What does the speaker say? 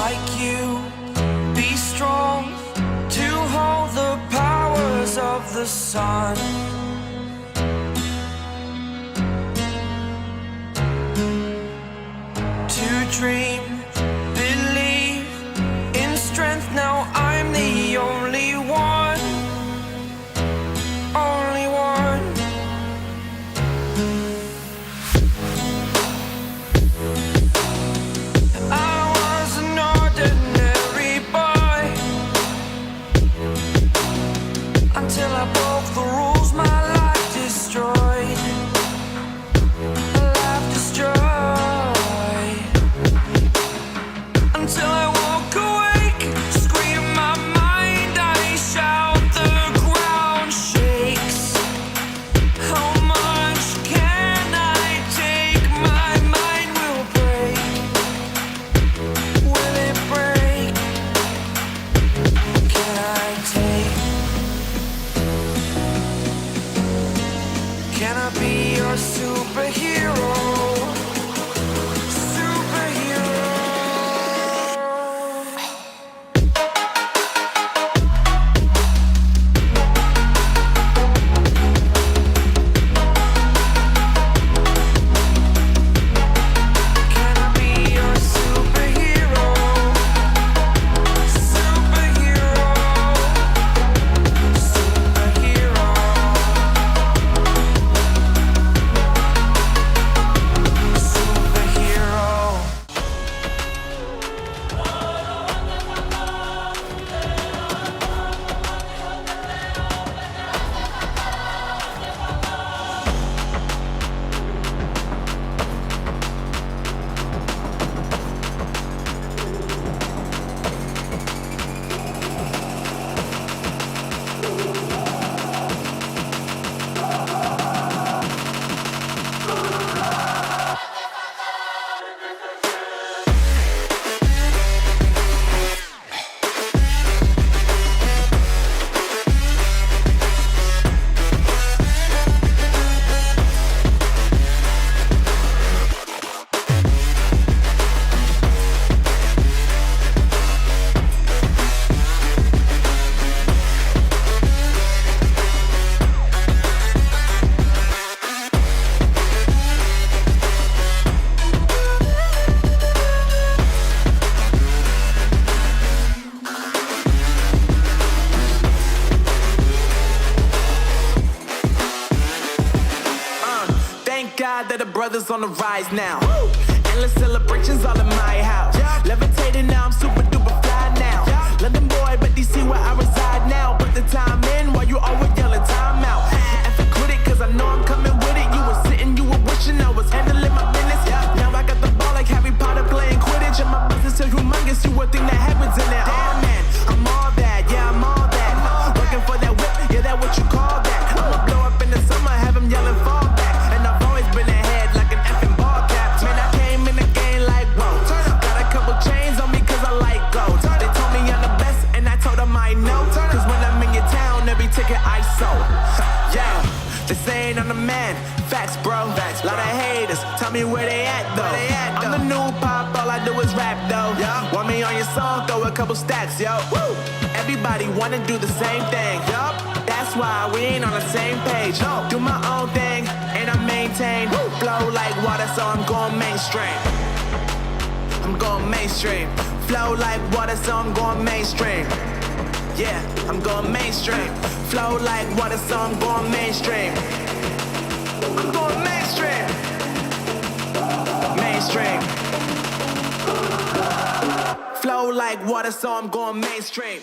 like you. Be strong to hold the powers of the sun. To dream, believe in strength. Now I'm the only one, only one. I was an ordinary boy until I broke the rules. My life destroyed, a life destroyed. Until I walk awake, scream my mind, I shout, the ground shakes. How much can I take? My mind will break. Will it break? Can I take? Can I be your superhero? Superhero. Can I be your superhero? Superhero. Superhero. Superhero. Thank God that the brothers on the rise now. Endless celebrations all in my house. Levitating now, I'm super duper fly now. London boy, but DC where I reside now. Put the time in while you always yelling time out. And for critic, cause I know I'm coming with it. You were sitting, you were wishing I was handling my business. Now I got the ball like Harry Potter playing Quidditch. And my business is humongous, you would think that happens in it. Oh man, I'm all that, yeah, I'm all that. Working for that whip, yeah, that what you call that. I'ma blow up in the summer, have them yelling fall back. And I've always been ahead like an effing ball cap. Man, I came in the game like, whoa. Got a couple chains on me cause I like gold. They told me I'm the best and I told them I know. Cause when I'm in your town, every ticket I sold. Yeah, they saying I'm the man. Facts, bro. Lot of haters, tell me where they at though. I'm the new pop, all I do is rap though. Want me on your song, throw a couple stacks, yo. Woo! Everybody wanna do the same thing. That's why we ain't on the same page. Do my own thing and I maintain. Flow like water, so I'm going mainstream. I'm going mainstream. Flow like water, so I'm going mainstream. Yeah, I'm going mainstream. Flow like water, so I'm going mainstream. I'm going mainstream. Mainstream. Flow like water, so I'm going mainstream.